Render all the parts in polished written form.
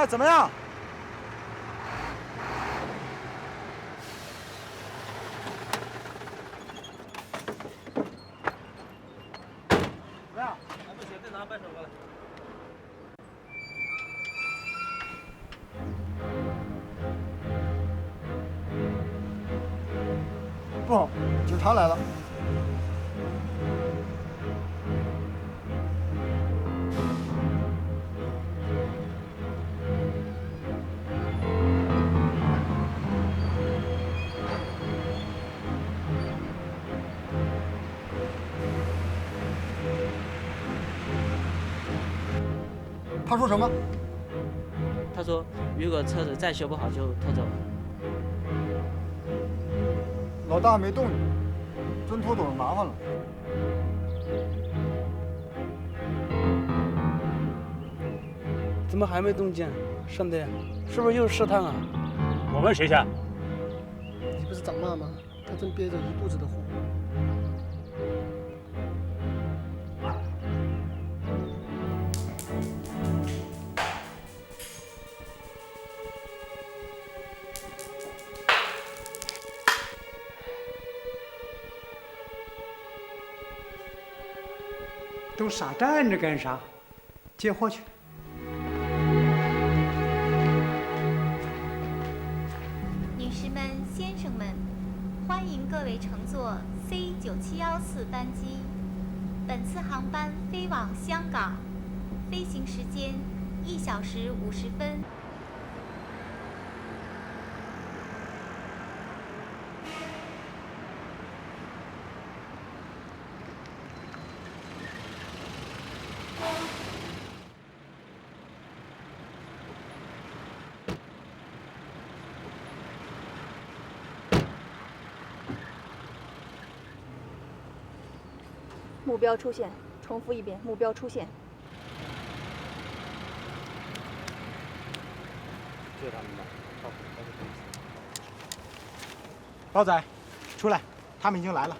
怎么样？怎么样？还不行，再拿扳手过来。不好，警察来了。他说什么？他说，如果车子再修不好，就拖走了。老大没动你，真拖走了麻烦了。怎么还没动静？兄弟，是不是又试探啊？我问谁去？你不是长骂吗？他正憋着一肚子的火。都傻站着干啥？接货去。女士们、先生们，欢迎各位乘坐 C9714班机。本次航班飞往香港，飞行时间1小时50分。目标出现，重复一遍，目标出现。就他们吧，包仔，出来，他们已经来了，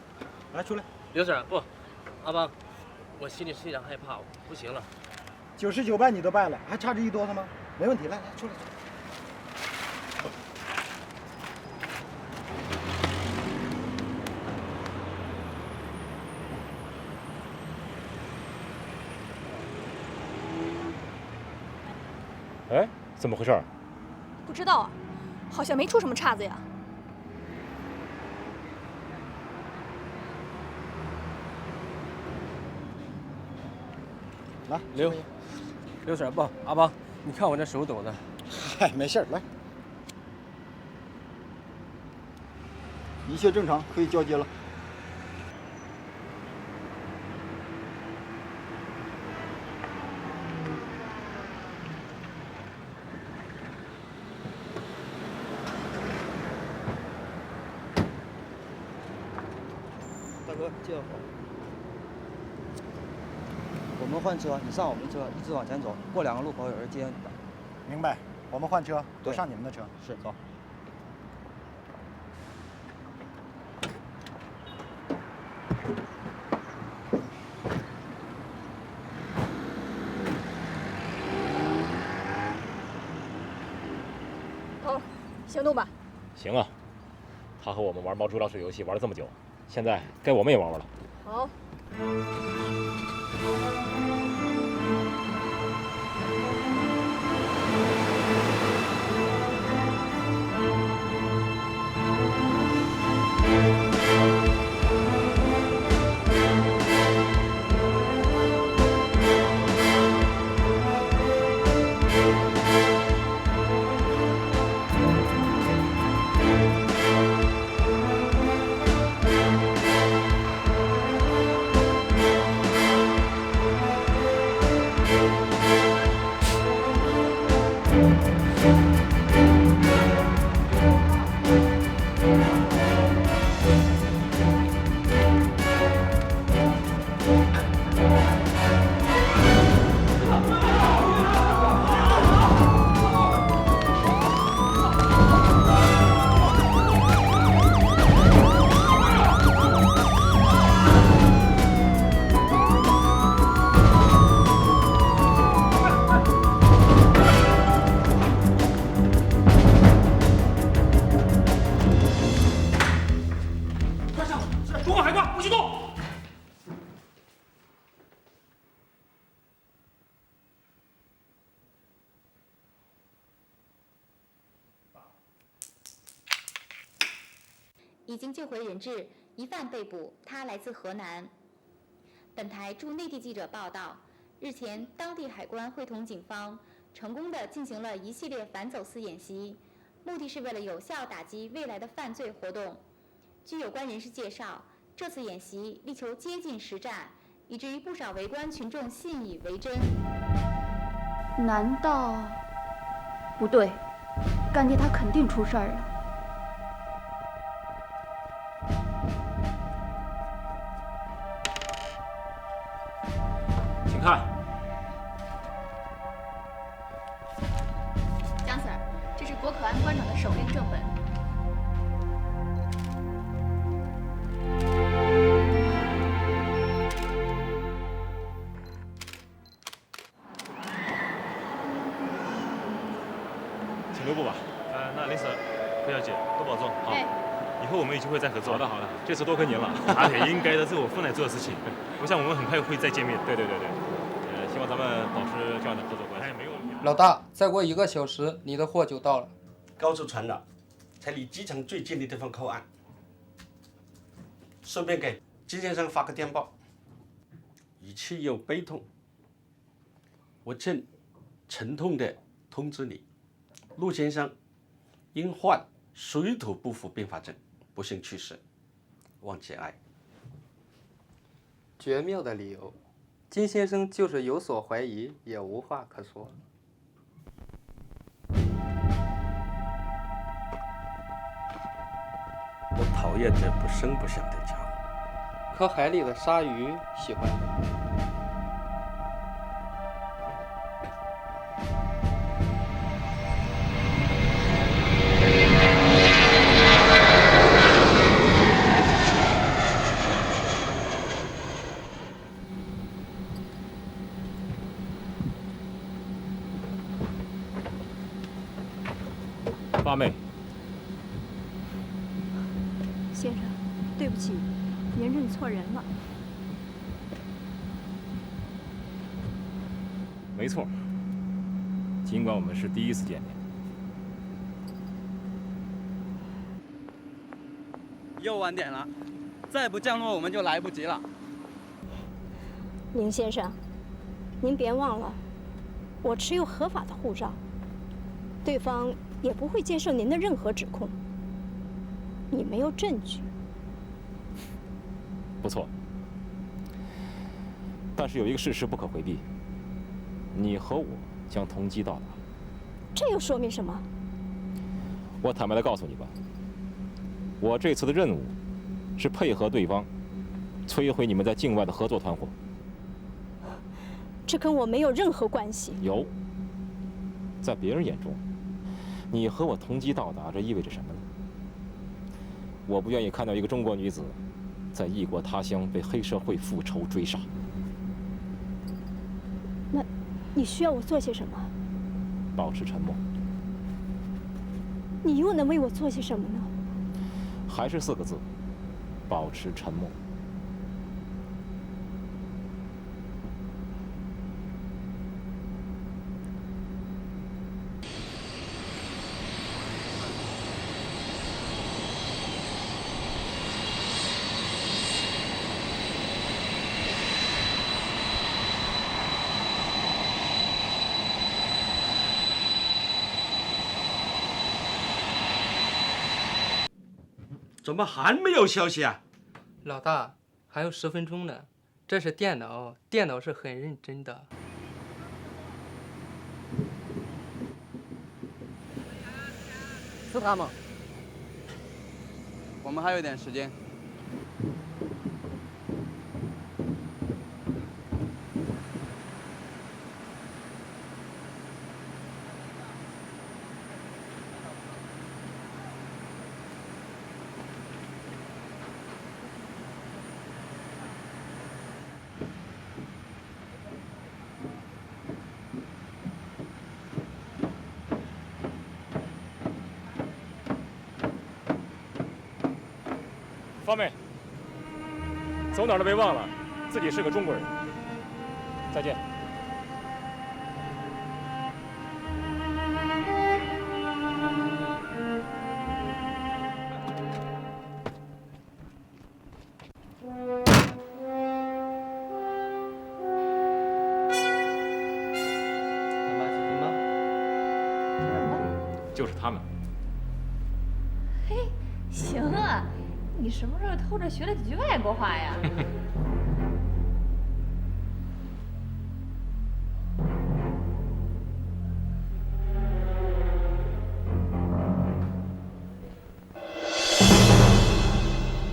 来出来。刘 Sir， 不，阿邦，我心里是有点害怕，不行了。99败你都败了，还差这一哆嗦吗？没问题，来来出来。哎，怎么回事？不知道啊，好像没出什么岔子呀。来，刘 Sir， 不，阿邦，你看我这手抖的。嗨，没事儿，来，一切正常，可以交接了。大哥，借我。我们换车，你上我们车，一直往前走，过2个路口有人接你的。明白，我们换车，对我上你们的车。是，走。头，行动吧。行啊，他和我们玩猫捉老鼠游戏玩了这么久，现在该我们也玩玩了。好。中国海关，不许动！已经救回人质，疑犯被捕，他来自河南。本台驻内地记者报道，日前当地海关会同警方成功地进行了一系列反走私演习，目的是为了有效打击未来的犯罪活动。据有关人士介绍，这次演习力求接近实战，以至于不少围观群众信以为真。难道不对？干爹他肯定出事儿了。请看，江 Sir， 这是国可安关长的手令正本。请留步吧。那林 Sir， 裴小姐多保重。好，以后我们有机会再合作。好的，好的，这次多亏您了。打铁应该的，这是我分来做的事情。我想我们很快会再见面。对。希望咱们保持这样的合作关系。没有问题。老大，再过1个小时，你的货就到了。高速传达，才离机场最近的地方靠岸。顺便给金先生发个电报，语气又悲痛。我正沉痛地通知你，陆先生因患水土不服并发症不幸去世，望节哀。绝妙的理由，金先生就是有所怀疑，也无话可说。我讨厌这不声不响的家伙。可海里的鲨鱼喜欢它。八妹，先生，对不起，您认错人了。没错，尽管我们是第一次见面。又晚点了，再不降落我们就来不及了。宁先生，您别忘了，我持有合法的护照，对方也不会接受您的任何指控。你没有证据。不错，但是有一个事实不可回避，你和我将同机到达。这又说明什么？我坦白地告诉你吧，我这次的任务是配合对方，摧毁你们在境外的合作团伙。这跟我没有任何关系。有，在别人眼中，你和我同机到达，这意味着什么呢？我不愿意看到一个中国女子在异国他乡被黑社会复仇追杀。那你需要我做些什么？保持沉默。你又能为我做些什么呢？还是4个字：保持沉默。怎么还没有消息啊？老大，还有10分钟呢。这是电脑，电脑是很认真的。是他们。我们还有点时间。方妹，走哪儿都别忘了自己是个中国人。再见。就是他们。嘿，行啊，你什么时候偷着学了几句外国话呀？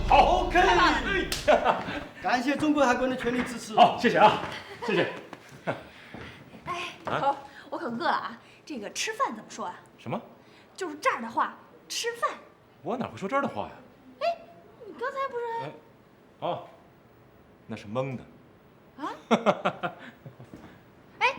好 ，OK，感谢中国海关的全力支持。好，谢谢啊，谢谢。哎，头，我可饿了啊！这个吃饭怎么说啊？什么？就是这儿的话，吃饭。我哪会说这儿的话呀？哎，你刚才不是？哦，那是蒙的。啊？哎。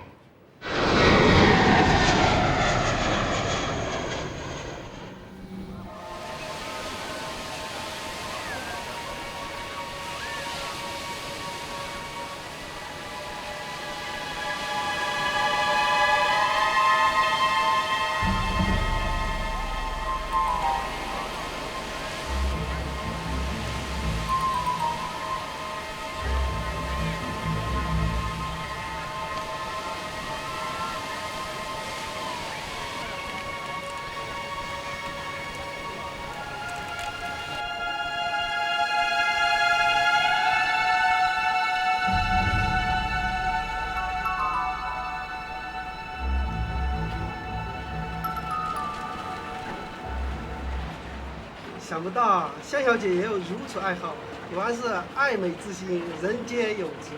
想不到向小姐也有如此爱好，果然是爱美之心，人皆有之。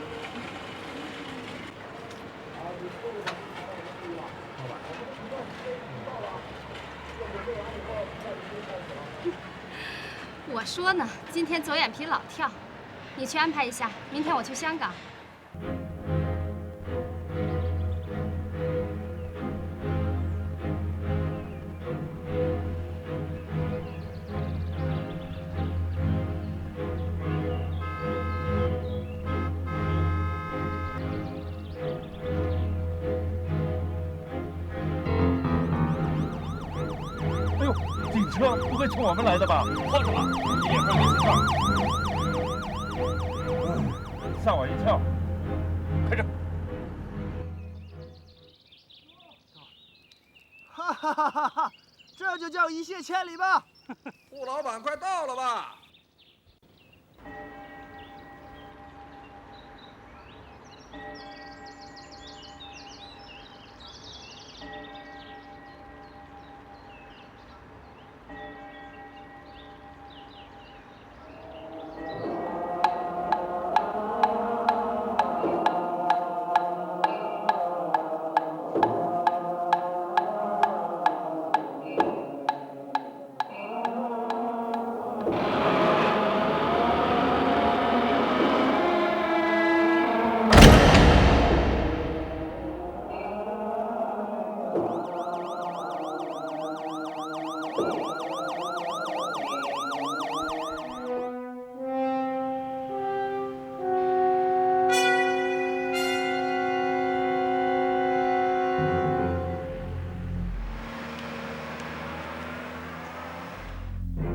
我说呢，今天左眼皮老跳，你去安排一下，明天我去香港。警车不会冲我们来的吧？慌什么？你脸上没信号。吓我一跳。开车。哈哈哈哈哈！这就叫一泻千里吧。顾老板，快到了吧？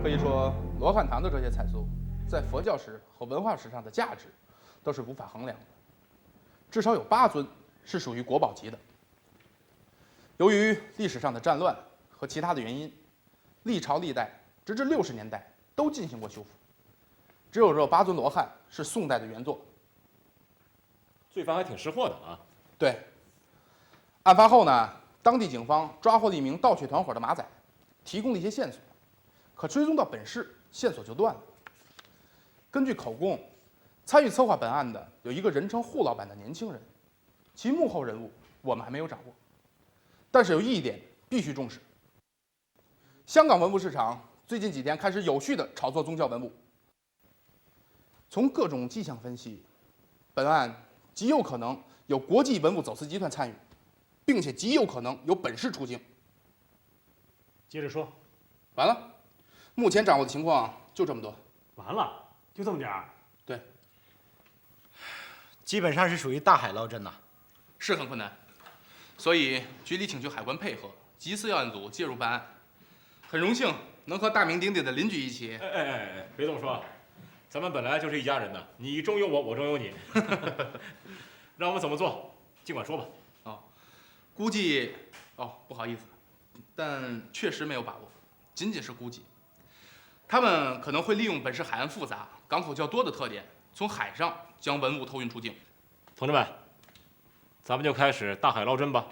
可以说，罗汉堂的这些彩塑，在佛教史和文化史上的价值，都是无法衡量的。至少有8尊是属于国宝级的。由于历史上的战乱和其他的原因，历朝历代直至60年代都进行过修复，只有这8尊罗汉是宋代的原作。罪犯还挺识货的啊。对。案发后呢，当地警方抓获了一名盗窃团伙的马仔，提供了一些线索。可追踪到本市，线索就断了。根据口供，参与策划本案的有一个人称户老板的年轻人，其幕后人物我们还没有掌握。但是有一点必须重视：香港文物市场最近几天开始有序地炒作宗教文物。从各种迹象分析，本案极有可能有国际文物走私集团参与，并且极有可能有本市出境。接着说。完了。目前掌握的情况就这么多。完了，就这么点儿？对。基本上是属于大海捞针呐。是很困难，所以局里请求海关配合，缉私要案组介入办案。很荣幸能和大名鼎鼎的邻居一起。哎，别这么说，咱们本来就是一家人呢，你中有我，我中有你。让我们怎么做，尽管说吧。估计不好意思，但确实没有把握，仅仅是估计。他们可能会利用本市海岸复杂、港口较多的特点，从海上将文物偷运出境。同志们，咱们就开始大海捞针吧。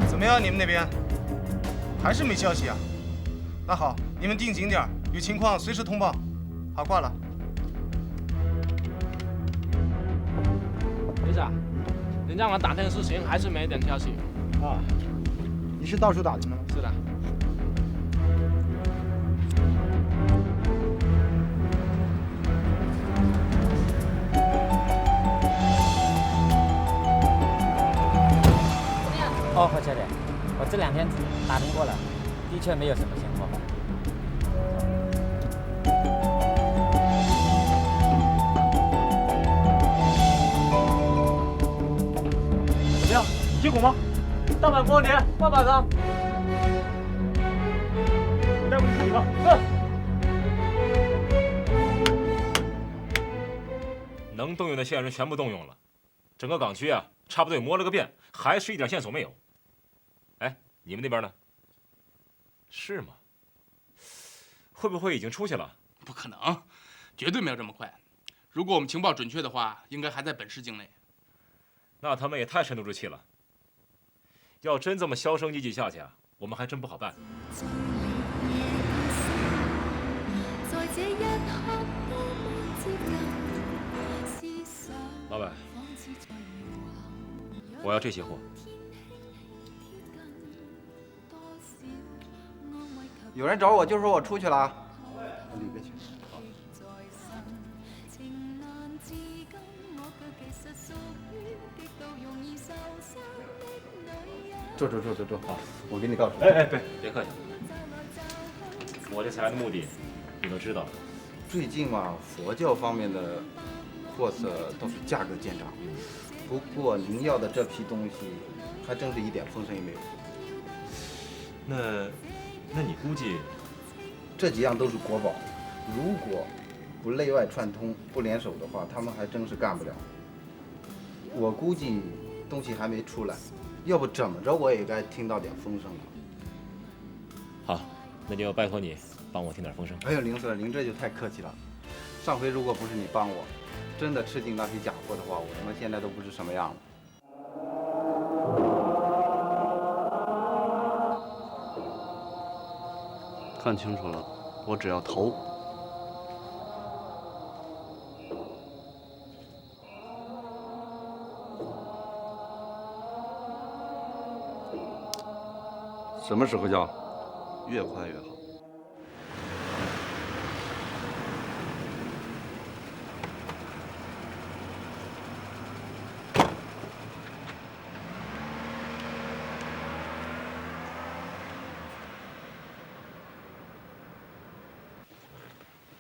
怎么样，你们那边还是没消息啊？那好，你们定景点，有情况随时通报。好，挂了。队长，你让我打听事情，还是没点消息。啊，你是到处打听的吗？是的。哦，何小姐，我这2天打听过了，的确没有什么情况。怎么样？结果吗？大阪过年挂把上。带我去看一看。能动用的线人全部动用了，整个港区啊，差不多也摸了个遍，还是一点线索没有。哎，你们那边呢？是吗？会不会已经出去了？不可能，绝对没有这么快。如果我们情报准确的话，应该还在本市境内。那他们也太沉得住气了。要真这么销声匿迹下去啊，我们还真不好办。老板，我要这些货。有人找我就说我出去了。我离开去。坐。好，我给你告诉。别客气。我这次来的目的，你都知道了。最近嘛，佛教方面的货色都是价格见涨，不过您要的这批东西，还真是一点风声也没有。那你估计，这几样都是国宝，如果不内外串通、不联手的话，他们还真是干不了。我估计东西还没出来，要不怎么着我也该听到点风声了。好，那就拜托你帮我听点风声。哎呦，林 Sir， 您这就太客气了。上回如果不是你帮我，真的吃进那批假货的话，我他妈现在都不知什么样了。看清楚了，我只要头。什么时候要？越快越好。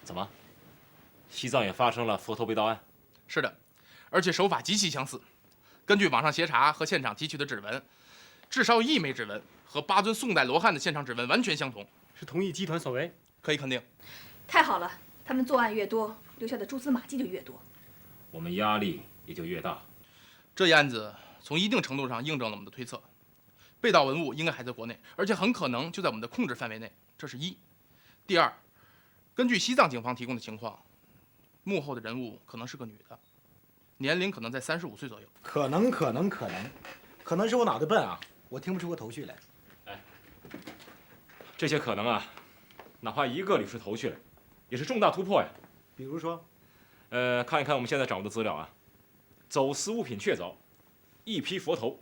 怎么？西藏也发生了佛头被盗案？是的，而且手法极其相似。根据网上协查和现场提取的指纹，至少有1枚指纹和8尊宋代罗汉的现场指纹完全相同，是同一集团所为，可以肯定。太好了，他们作案越多，留下的蛛丝马迹就越多，我们压力也就越大。这一案子从一定程度上印证了我们的推测，被盗文物应该还在国内，而且很可能就在我们的控制范围内，这是一。第二，根据西藏警方提供的情况，幕后的人物可能是个女的，年龄可能在35岁左右。可能是我脑袋笨啊，我听不出个头绪来。哎，这些可能啊，哪怕一个捋出头绪来，也是重大突破呀。比如说，看一看我们现在掌握的资料啊，走私物品确凿，1批佛头，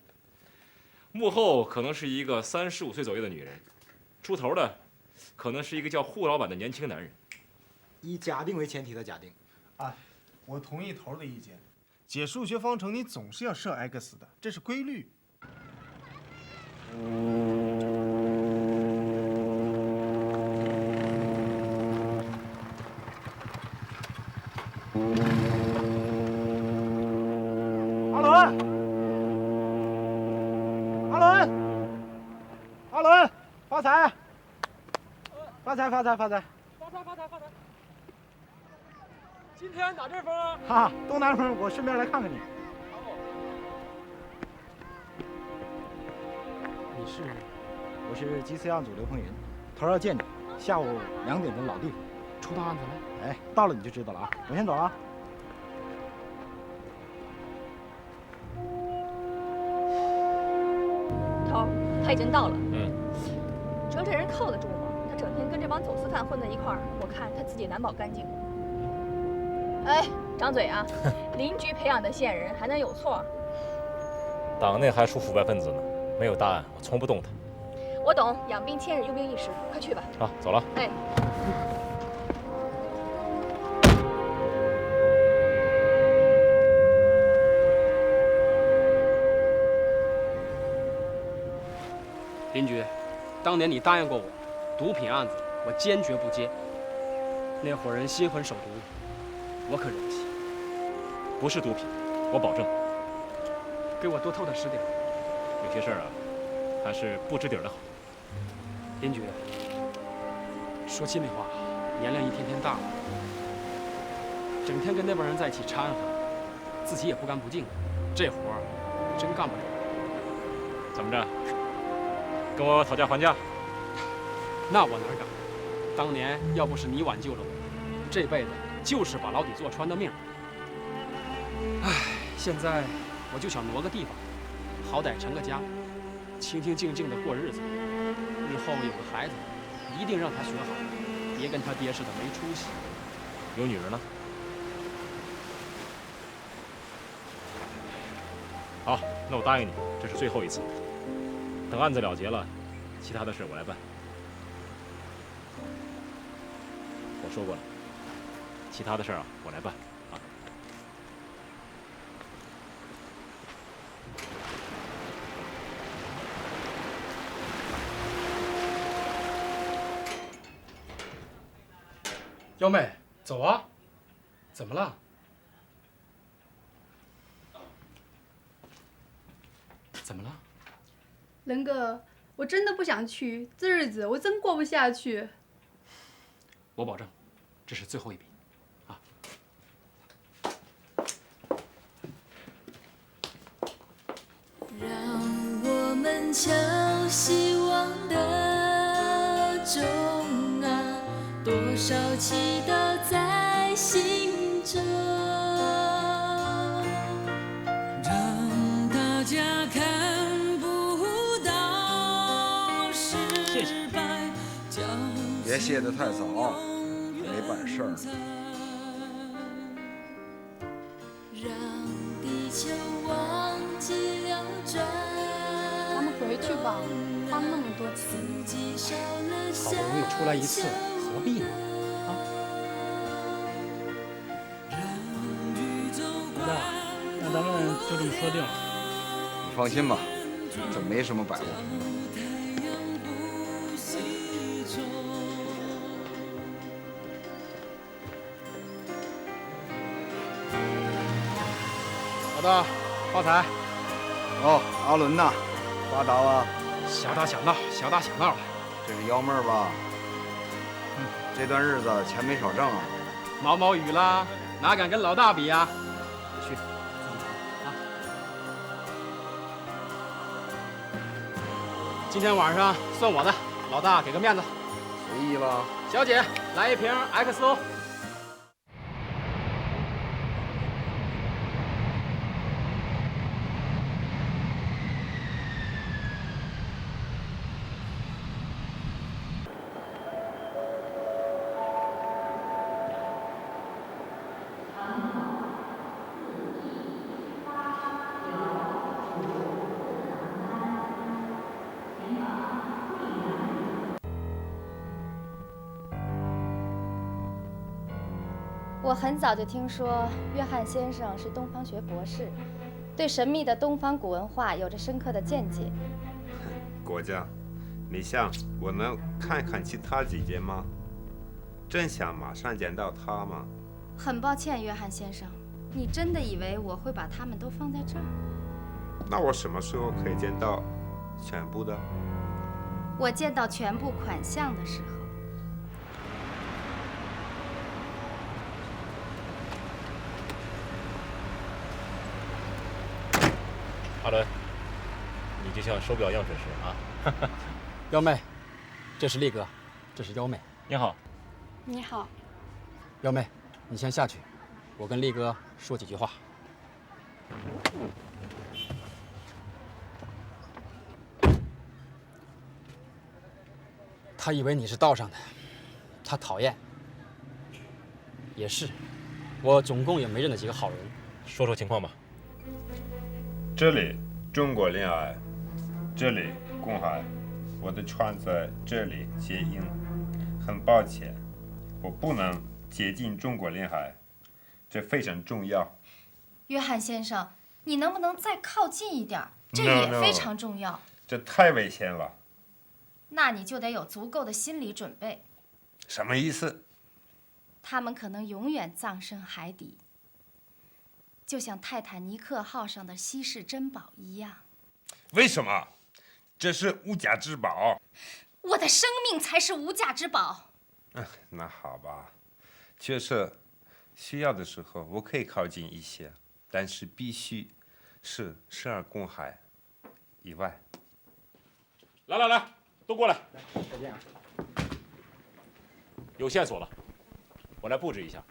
幕后可能是一个35岁左右的女人，出头的可能是一个叫户老板的年轻男人。以假定为前提的假定。哎，我同意头的意见。解数学方程你总是要设 x 的，这是规律。阿伦，阿伦，阿伦，发财，发财，发财，发财！今天哪阵风啊？哈，东南风，我顺便来看看你。你是？我是 GC 案组刘鹏云，头儿要见你，下午2点钟老地方。出大案子了？哎，到了你就知道了啊！我先走了啊。头儿，他已经到了。主要这人靠得住吗？他整天跟这帮走私犯混在一块儿，我看他自己难保干净。哎，张嘴啊！邻居培养的线人还能有错？党内还出腐败分子呢，没有大案，我从不动他。我懂，养兵千日，用兵一时，快去吧。好，走了。哎。邻居，当年你答应过我，毒品案子我坚决不接。那伙人心狠手毒，我可忍不起。不是毒品，我保证。给我多透点实底。有些事儿啊，还是不知底儿的好。邻居，说心里话，年龄一天天大了，整天跟那帮人在一起掺和，自己也不干不净，这活儿真干不了。怎么着？跟我讨价还价？那我哪敢？当年要不是你挽救了我，这辈子就是把牢底坐穿的命。唉，现在我就想挪个地方，好歹成个家，清清静静的过日子。日后有个孩子，一定让他学好，别跟他爹似的没出息。有女人了？好，那我答应你，这是最后一次。等案子了结了，其他的事我来办。我说过了，其他的事啊，我来办啊。幺妹，走啊！怎么了？怎么了？仁哥，我真的不想去，这日子我真过不下去。我保证，这是最后一笔，啊！让我们敲希望的钟啊，多少祈祷在心中，让大家看不到失败。别歇得太早，还没办事儿呢。让地球忘记了转。咱们回去吧，花那么多钱。好不容易出来一次，何必呢？啊！老大，那咱们就这么说定了。你放心吧，这没什么摆布。老大，发财！哦，阿伦呐，发达了。小打小闹，小打小闹。这是幺妹儿吧？这段日子钱没少挣啊。毛毛雨啦，哪敢跟老大比呀？去，自己拿啊。今天晚上算我的，老大给个面子。随意了。小姐，来一瓶 XO。我很早就听说约翰先生是东方学博士，对神秘的东方古文化有着深刻的见解。国家，你想我能看看其他几间吗？真想马上见到他吗？很抱歉，约翰先生，你真的以为我会把他们都放在这儿？那我什么时候可以见到全部的？我见到全部款项的时候。阿伦，你就像手表样式似的啊！幺妹，这是力哥，这是幺妹。你好。你好。幺妹，你先下去，我跟力哥说几句话。他以为你是道上的，他讨厌。也是，我总共也没认得几个好人。说说情况吧。这里中国恋爱，这里公海，我的船在这里接应。很抱歉，我不能接近中国恋海，这非常重要。约翰先生，你能不能再靠近一点？这 No, 也非常重要。这太危险了。那你就得有足够的心理准备。什么意思？他们可能永远葬身海底，就像泰坦尼克号上的稀世珍宝一样。为什么？这是无价之宝。我的生命才是无价之宝。那好吧，确实，需要的时候我可以靠近一些，但是必须是12公海以外。来，都过来。再见啊。有线索了，我来布置一下。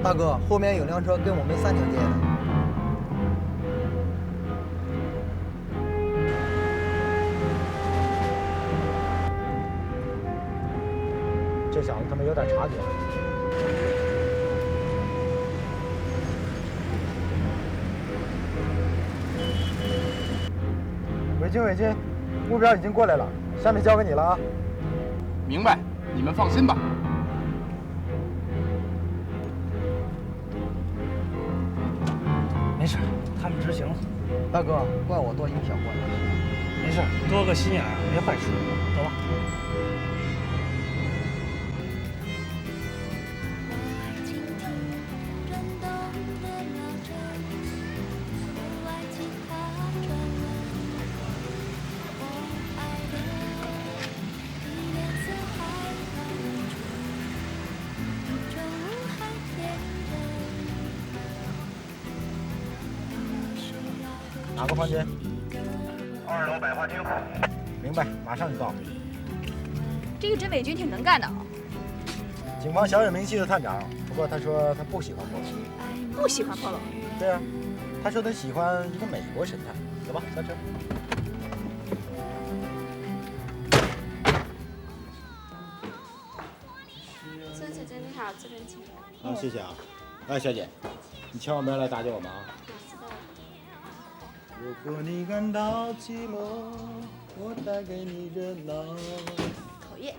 大哥，后面有辆车跟我们3条街的。这小子他妈有点察觉。伟军，目标已经过来了，下面交给你了啊。明白，你们放心吧。没事，他们执行了。大哥，怪我多一个小官。没事，多个心眼没坏处。走吧。哪个房间？2楼百花厅。明白，马上就到。这个甄伟军挺能干的啊。警方小有名气的探长，不过他说他不喜欢波龙。不喜欢波龙？对啊，他说他喜欢一个美国神探。走吧，下车。孙小姐你好，这边请。好，谢谢啊。哎，小姐，你千万不要来打搅我们啊。如果你感到寂寞，我带给你热闹。讨厌。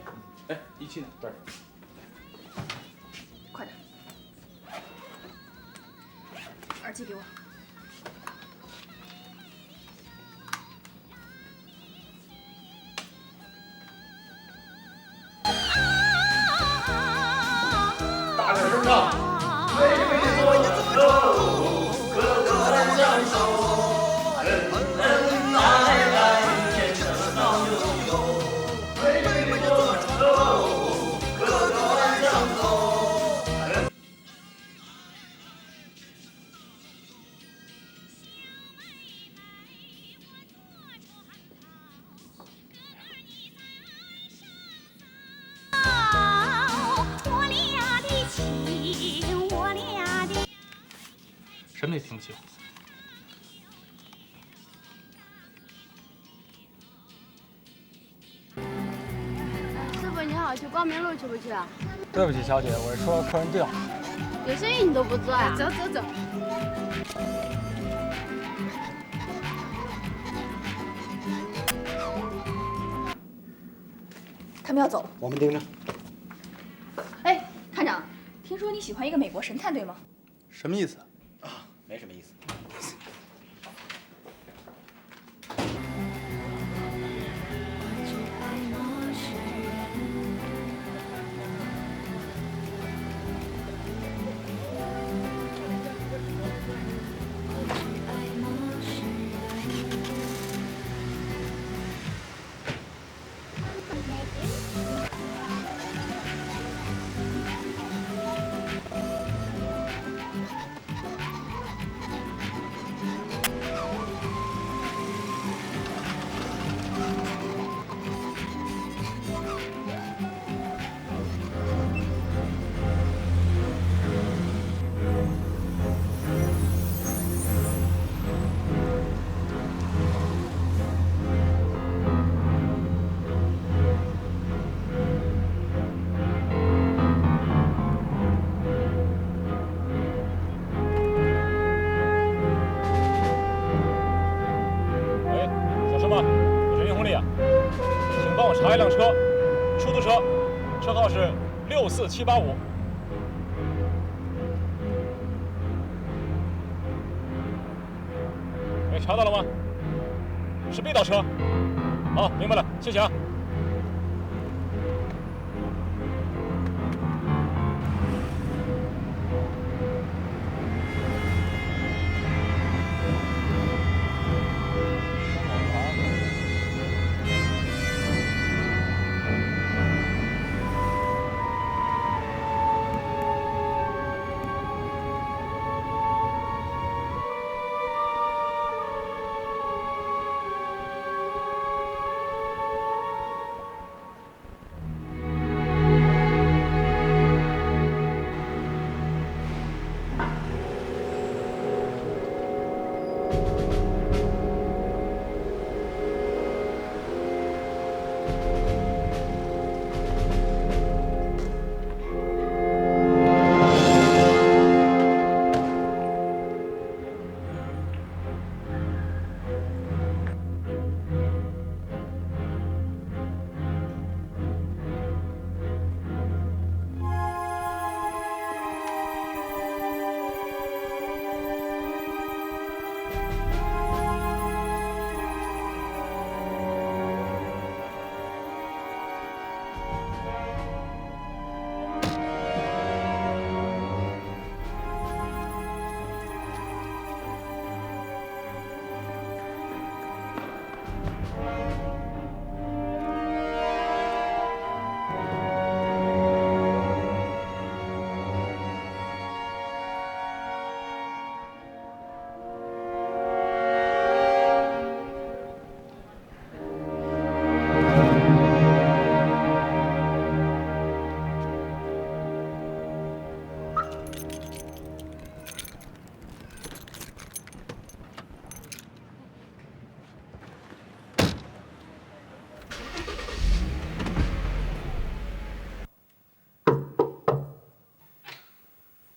哎，仪器呢？这儿。快点。耳机给我。大点声唱，妹妹做肉，哥哥来相守。什么也听不清。师傅你好，去光明路去不去啊？对不起，小姐，我是说客人定了。有生意你都不做啊？走走走。他们要走。我们盯着。哎，探长，听说你喜欢一个美国神探，对吗？什么意思？没什么意思。查一辆车，出租车，车号是64785。哎，查到了吗？是 B 道车。好，明白了，谢谢啊。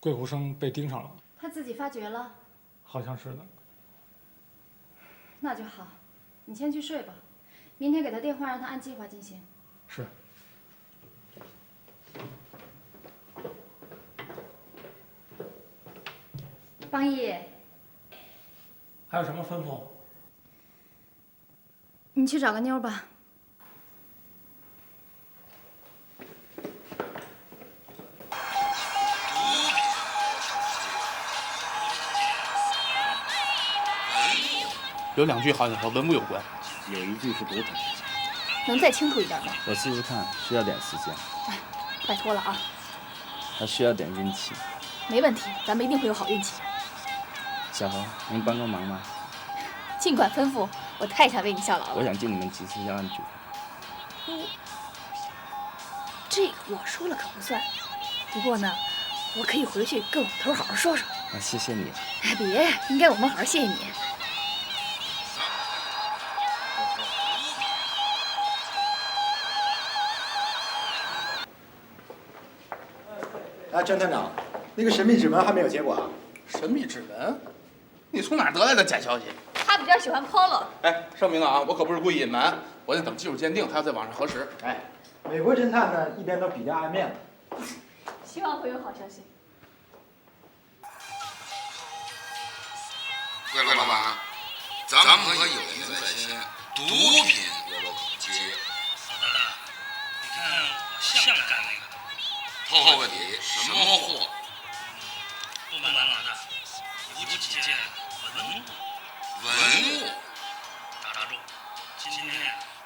桂虎生被盯上了，他自己发觉了，好像是的。那就好，你先去睡吧，明天给他电话，让他按计划进行。是。方毅，还有什么吩咐？你去找个妞吧。有2句好像和文物有关，有1句是独腿。能再清楚一点吗？我试试看，需要点时间。哎，拜托了啊！还需要点运气。没问题，咱们一定会有好运气。小何，能帮个忙吗？尽管吩咐，我太想为你效劳了。我想尽你们几次要按住。这个我说了可不算，不过呢，我可以回去跟我们头好好说说。那谢谢你。哎，别，应该我们好好谢谢你。哎，张探长，那个神秘指纹还没有结果啊？神秘指纹？你从哪儿得来的假消息？他比较喜欢 Polo。哎，声明了啊，我可不是故意隐瞒，我得等技术鉴定，还要在网上核实。哎，美国侦探呢，一般都比较爱面子。希望会有好消息。贵老板，咱们和友谊在先，毒品我可不接。老大，你看我像干那个？透个底，什么货？不瞒老大，有几件文物。文物？打住，今天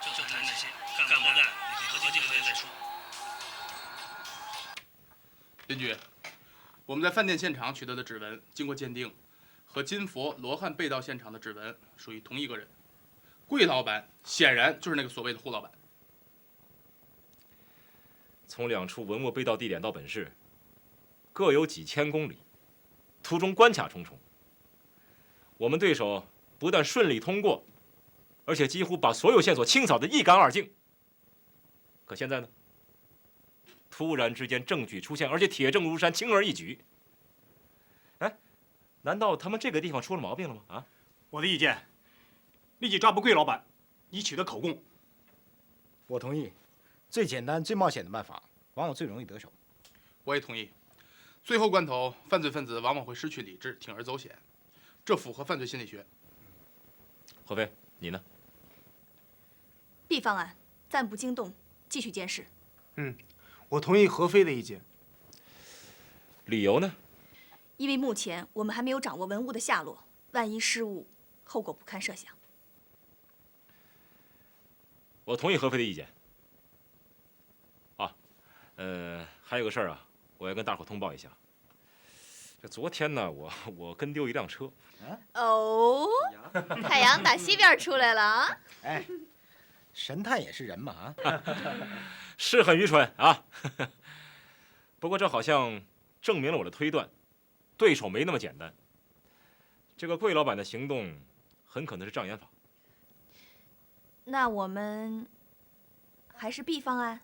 就谈那些，干不干，你合计再说。邻居，我们在饭店现场取得的指纹，经过鉴定，和金佛罗汉被盗现场的指纹属于同一个人。桂老板显然就是那个所谓的胡老板。从2处文物被盗地点到本市，各有几千公里，途中关卡重重。我们对手不但顺利通过，而且几乎把所有线索清扫得一干二净。可现在呢？突然之间证据出现，而且铁证如山，轻而易举。哎，难道他们这个地方出了毛病了吗？啊！我的意见，立即抓捕桂老板，以取得口供。我同意，最简单、最冒险的办法，往往最容易得手。我也同意。最后关头，犯罪分子往往会失去理智，铤而走险，这符合犯罪心理学。何飞，你呢？ B 方案暂不惊动，继续监视。我同意何飞的意见。理由呢？因为目前我们还没有掌握文物的下落，万一失误，后果不堪设想。我同意何飞的意见。啊，还有个事儿啊，我要跟大伙通报一下。这昨天呢，我跟丢一辆车。哦，太阳打西边出来了啊！哎，神探也是人嘛啊！是很愚蠢啊，不过这好像证明了我的推断，对手没那么简单。这个桂老板的行动很可能是障眼法。那我们还是 B 方案。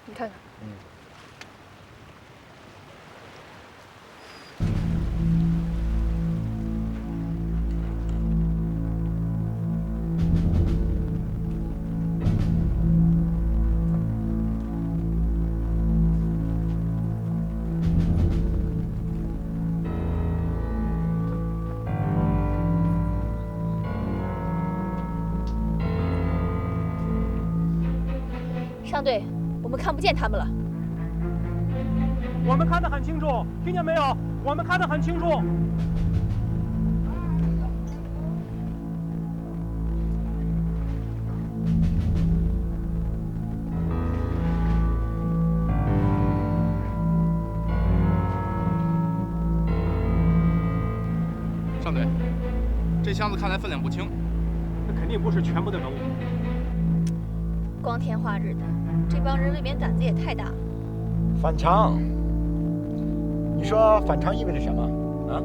你看看，上队。 我们看不见他们了。我们看得很清楚，听见没有？我们看得很清楚。上队，这箱子看来分量不轻，那肯定不是全部的文物。光天化日的。 这帮人未免胆子也太大了。反常，你说反常意味着什么啊？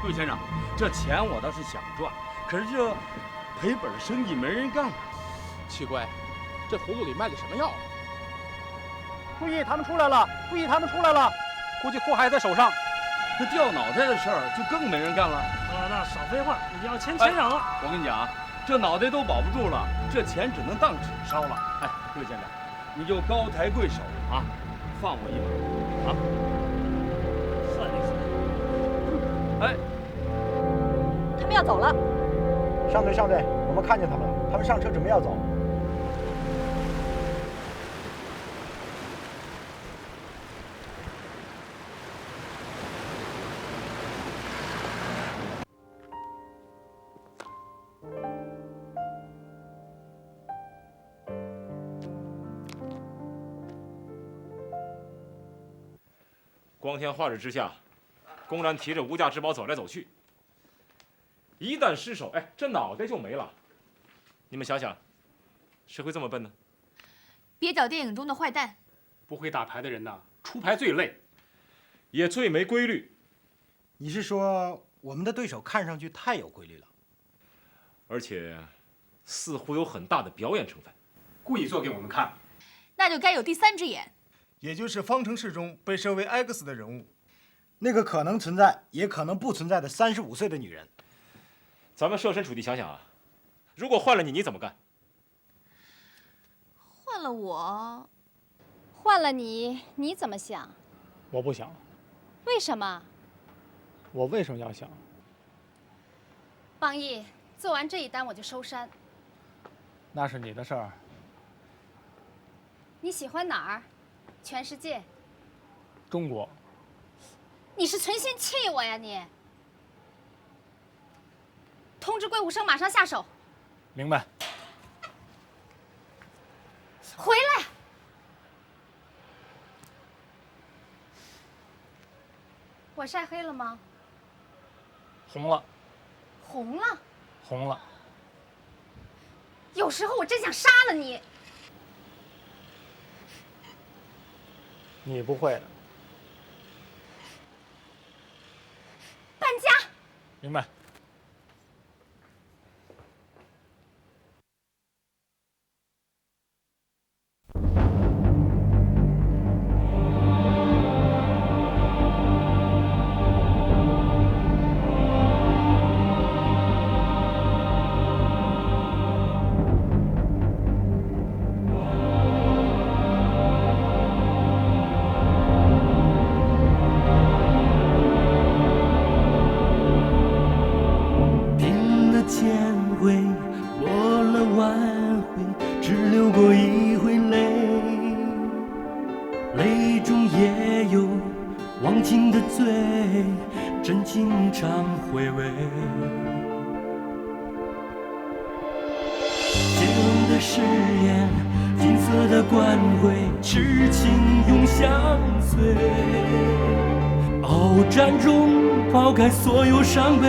陆先生，这钱我倒是想赚，可是这赔本生意没人干了。奇怪，这葫芦里卖的什么药啊？注意，他们出来了！注意，他们出来了！估计祸害在手上。这掉脑袋的事儿就更没人干了。老大，少废话，你要钱钱上了。我跟你讲啊，这脑袋都保不住了，这钱只能当纸烧了。哎，陆先生，你就高抬贵手啊，放我一马啊！算你狠。哎。 他们要走了，上队，我们看见他们了，他们上车准备要走。光天化日之下，公然提着无价之宝走来走去，一旦失手，哎，这脑袋就没了。你们想想，谁会这么笨呢？别找电影中的坏蛋。不会打牌的人呐，出牌最累，也最没规律。你是说我们的对手看上去太有规律了，而且似乎有很大的表演成分，故意做给我们看。那就该有第三只眼，也就是方程式中被设为 X 的人物，那个可能存在也可能不存在的35岁的女人。咱们设身处地想想啊，如果换了你，你怎么干？换了我，换了你，你怎么想？我不想。为什么？我为什么要想？邦义，做完这一单我就收山。那是你的事儿。你喜欢哪儿？全世界？中国。你是存心气我呀你？通知归武生马上下手。明白。回来。我晒黑了吗？红了。红了。红了。有时候我真想杀了你。你不会的。搬家。明白。抛开所有伤悲，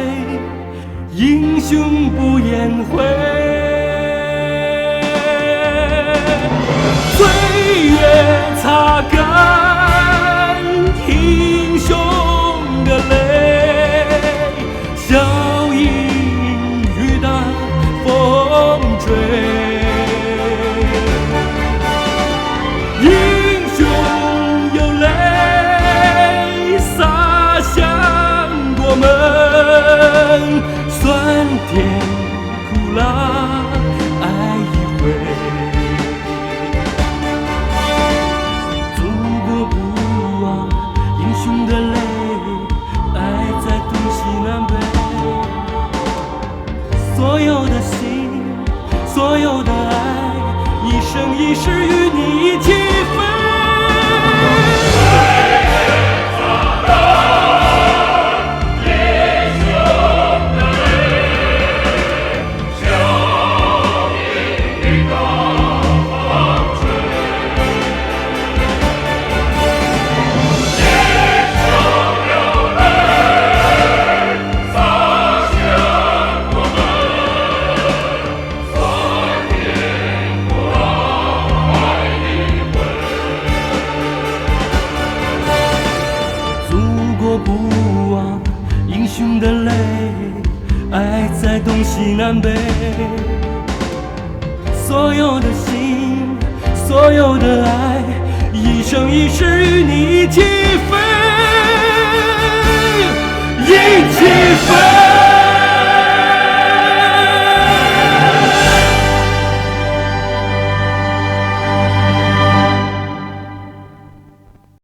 英雄不言悔。岁月擦干英雄的泪，笑迎雨打风吹。英雄有泪洒向我们，酸甜苦辣爱一回。祖国不忘英雄的泪，爱在东西南北。所有的心，所有的爱，一生一世与你一起飞。东西南北，所有的心，所有的爱，一生一世与你一起。